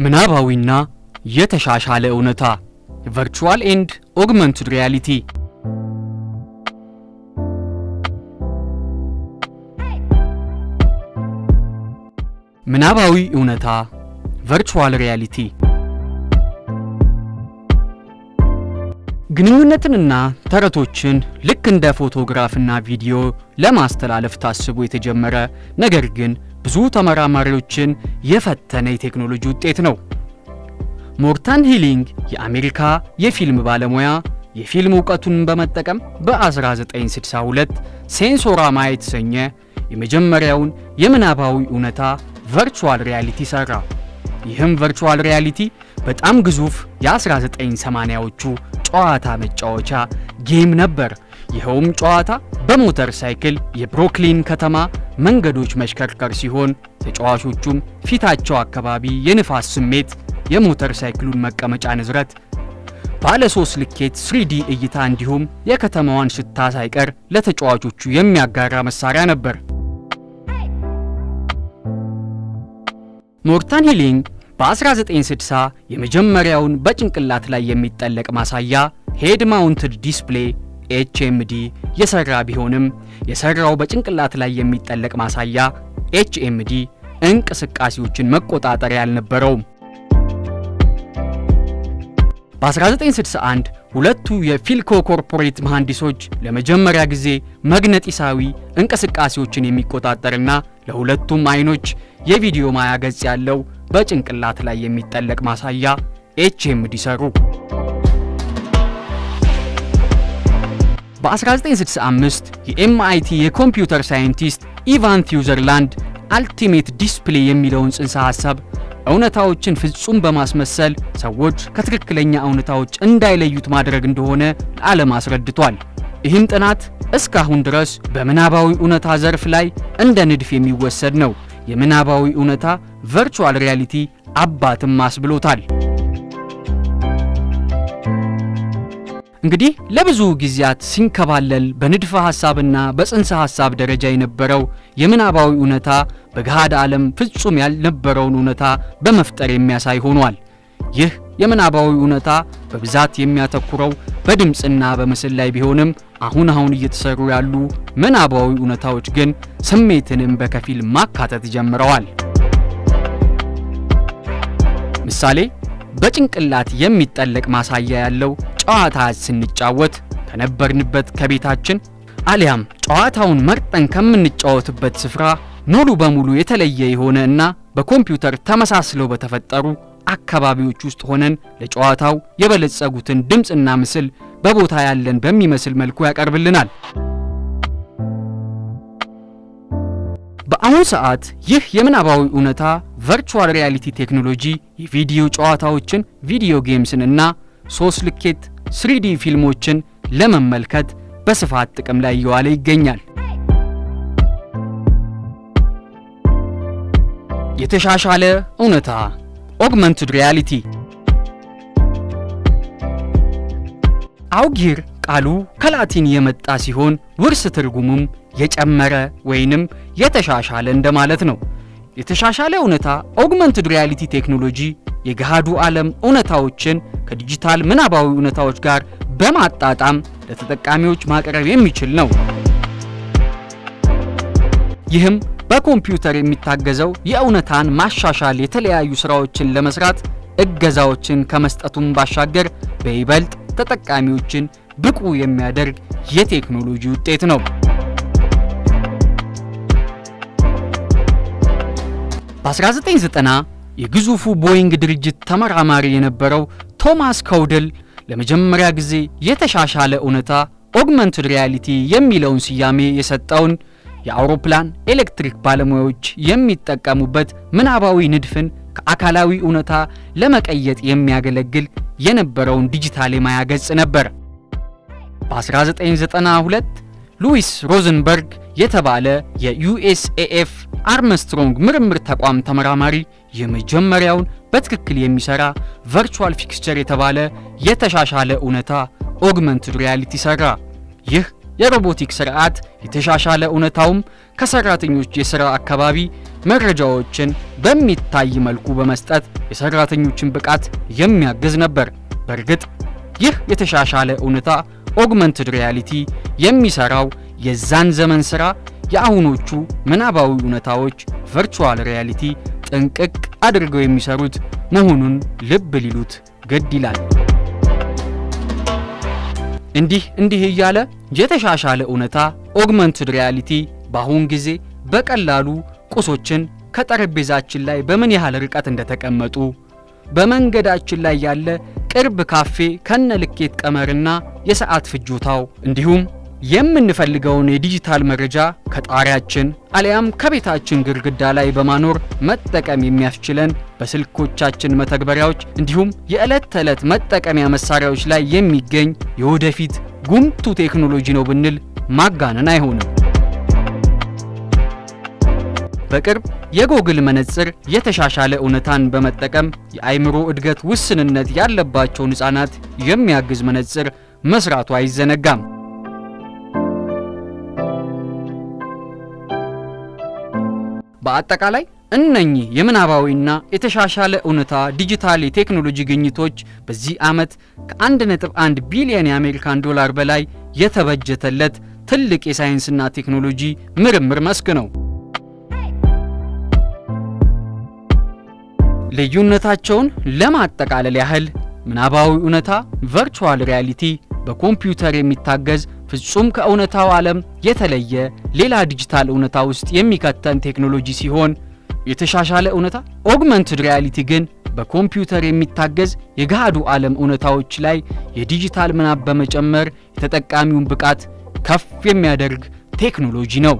ምናባዊና የተሻሻለ እውነታ ቨርቹዋል ኤንድ ኦግመንትድ ሪያሊቲ ምናባዊ እውነታ ቨርቹዋል ሪያሊቲ ግንኙነትንና ተረቶችን ልክ እንደ ፎቶግራፍና ቪዲዮ ለማስተላለፍ ታስቦ የተጀመረ ነገር ግን ብዙ ተመራማሪዎችን የፈተነ የቴክኖሎጂ ውጤት ነው። ሞርታን ሂሊንግ የአሜሪካ የፊልም ባለሙያ የፊልም ዕውቀቱን በመጠቀም በ1962 ሴንሶራማ የተሰኘ የመጀመሪያውን የምናባዊ እውነታ ቨርቹዋል ሪያሊቲ ሰራ። ይህም ቨርቹዋል ሪያሊቲ በጣም ግዙፍ የ1980ዎቹ ጨዋታ መጫወቻ ጌም ነበር። ይኸውም ጨዋታ በሞተር ሳይክል የብሩክሊን ከተማ መንገዶች መሽከርከር ሲሆን ተጫዋቾቹም ፊታቸው አካባቢ የንፋስ ስሜት፣ የሞተር ሳይክሉን መቀመጫ ንዝረት፣ ባለ 3 ልኬት 3D እይታ እንዲሁም የከተማዋን ሽታ ሳይቀር ለተጫዋቾቹ የሚያጋራ መሳሪያ ነበር። ሞርታን ሂሊንግ በ1960 የመጀመሪያውን በጭንቅላት ላይ የሚጠለቅ ማሳያ ሄድ ማውንትድ ዲስፕሌይ HMD የሰራ ቢሆንም የሰራው በጭንቅላት ላይ የሚጠለቅ ማሳያ HMD እንቅስቃሴዎችን መቆጣጠሪያ አልነበረውም። በ1961 ሁለቱ የፊልኮ ኮርፖሬት መሐንዲሶች ለመጀመሪያ ጊዜ መግነጢሳዊ እንቅስቃሴዎችን የሚቆጣጠርና ለሁለቱም አይኖች የቪዲዮ ማያ ገጽ ያለው በጭንቅላት ላይ የሚጠለቅ ማሳያ HMD ሰሩ። በ1965 የMIT የኮምፒውተር ሳይንቲስት ኢቫን ቲዩዘርላንድ አልቲሜት ዲስፕሌይ የሚለውን ጽንሰ ሐሳብ እውነታዎችን ፍጹም በማስመሰል ሰዎች ከትክክለኛ እውነታዎች እንዳይለዩት ማድረግ እንደሆነ ለዓለም አስረድቷል። ይህም ጥናት እስካሁን ድረስ በምናባዊ እውነታ ዘርፍ ላይ እንደ ንድፍ የሚወሰድ ነው። የምናባዊ እውነታ ቨርቹዋል ሪያሊቲ አባትም አስብሎታል። እንግዲህ ለብዙ ጊዜያት ሲንከባለል በንድፈ ሐሳብና በጽንሰ ሐሳብ ደረጃ የነበረው የምናባዊ እውነታ በገሃድ ዓለም ፍጹም ያልነበረውን እውነታ በመፍጠር የሚያሳይ ሆኗል። ይህ የምናባዊ እውነታ በብዛት የሚያተኩረው በድምጽና በምስል ላይ ቢሆንም አሁን እየተሰሩ ያሉ ምናባዊ እውነታዎች ግን ስሜትንም በከፊል ማካተት ጀምረዋል። ምሳሌ በጭንቅላት የሚጠለቅ ማሳያ ያለው ጨዋታ ስንጫወት ከነበርንበት ከቤታችን አሊያም ጨዋታውን መርጠን ከምንጫወትበት ስፍራ ሙሉ በሙሉ የተለየ የሆነ እና በኮምፒውተር ተመሳስለው በተፈጠሩ አካባቢዎች ውስጥ ሆነን ለጨዋታው የበለጸጉትን ድምጽና ምስል በቦታ ያለን በሚመስል መልኩ ያቀርብልናል። በአሁኑ ሰዓት ይህ የምናባዊ እውነታ ቨርቹዋል ሪያሊቲ ቴክኖሎጂ የቪዲዮ ጨዋታዎችን፣ ቪዲዮ ጌምስን እና 3 ልኬት 3D ፊልሞችን ለመመልከት በስፋት ጥቅም ላይ እየዋለ ይገኛል። የተሻሻለ እውነታ Augmented reality። አውጊር ቃሉ ከላቲን የመጣ ሲሆን ውርስ ትርጉሙም የጨመረ ወይንም የተሻሻለ እንደማለት ነው። የተሻሻለ እውነታ Augmented reality ቴክኖሎጂ የገሃዱ ዓለም እውነታዎችን ከዲጂታል ምናባዊ እውነታዎች ጋር በማጣጣም ለተጠቃሚዎች ማቅረብ የሚችል ነው። ይህም በኮምፒውተር የሚታገዘው የእውነታን ማሻሻል የተለያዩ ስራዎችን ለመስራት እገዛዎችን ከመስጠቱም ባሻገር በይበልጥ ተጠቃሚዎችን ብቁ የሚያደርግ የቴክኖሎጂ ውጤት ነው። በ1990 የግዙፉ ቦይንግ ድርጅት ተመራማሪ የነበረው ቶማስ ካውደል ለመጀመሪያ ጊዜ የተሻሻለ እውነታ Augmented reality የሚለውን ስያሜ የሰጠውን የአውሮፕላን ኤሌክትሪክ ባለሙያዎች የሚጠቀሙበት ምናባዊ ንድፍን ከአካላዊ እውነታ ለመቀየጥ የሚያገለግል የነበረውን ዲጂታል የማያ ገጽ ነበር። በ1992 ሉዊስ ሮዘንበርግ የተባለ የዩኤስኤኤፍ አርምስትሮንግ ምርምር ተቋም ተመራማሪ የመጀመሪያውን በትክክል የሚሰራ ቨርቹዋል ፊክስቸር የተባለ የተሻሻለ እውነታ Augmented reality ሰራ። ይህ የሮቦቲክ ስርዓት የተሻሻለ እውነታውም ከሰራተኞች የሥራ አካባቢ መረጃዎችን በሚታይ መልኩ በመስጠት የሰራተኞችን ብቃት የሚያግዝ ነበር። በእርግጥ ይህ የተሻሻለ እውነታ Augmented reality የሚሰራው የዛን ዘመን ሥራ የአሁኖቹ ምናባዊ እውነታዎች ቨርቹዋል ሪያሊቲ ጥንቅቅ አድርገው የሚሰሩት መሆኑን ልብ ሊሉት ግድ ይላል። እንዲህ እያለ የተሻሻለ እውነታ Augmented reality በአሁን ጊዜ በቀላሉ ቁሶችን ከጠረጴዛችን ላይ በምን ያህል ርቀት እንደተቀመጡ፣ በመንገዳችን ላይ ያለ ቅርብ ካፌ ከነ ልኬት ቀመርና የሰዓት ፍጆታው፣ እንዲሁም የምንፈልገውን የዲጂታል መረጃ ከጣሪያችን አሊያም ከቤታችን ግድግዳ ላይ በማኖር መጠቀም የሚያስችለን በስልኮቻችን መተግበሪያዎች እንዲሁም የዕለት ተዕለት መጠቀሚያ መሳሪያዎች ላይ የሚገኝ የወደፊት ጉምቱ ቴክኖሎጂ ነው ብንል ማጋነን አይሆንም። በቅርብ የጎግል መነጽር የተሻሻለ እውነታን በመጠቀም የአይምሮ እድገት ውስንነት ያለባቸውን ሕፃናት የሚያግዝ መነጽር መስራቱ አይዘነጋም። በአጠቃላይ እነኚህ የምናባዊና የተሻሻለ እውነታ ዲጂታል የቴክኖሎጂ ግኝቶች በዚህ ዓመት ከ1.1 ቢሊዮን የአሜሪካን ዶላር በላይ የተበጀተለት ትልቅ የሳይንስና ቴክኖሎጂ ምርምር መስክ ነው። ልዩነታቸውን ለማጠቃለል ያህል ምናባዊ እውነታ ቨርቹዋል ሪያሊቲ በኮምፒውተር የሚታገዝ ፍጹም ከእውነታው ዓለም የተለየ ሌላ ዲጂታል እውነታ ውስጥ የሚከተን ቴክኖሎጂ ሲሆን፣ የተሻሻለ እውነታ Augmented reality ግን በኮምፒውተር የሚታገዝ የገሃዱ ዓለም እውነታዎች ላይ የዲጂታል ምናብ በመጨመር የተጠቃሚውን ብቃት ከፍ የሚያደርግ ቴክኖሎጂ ነው።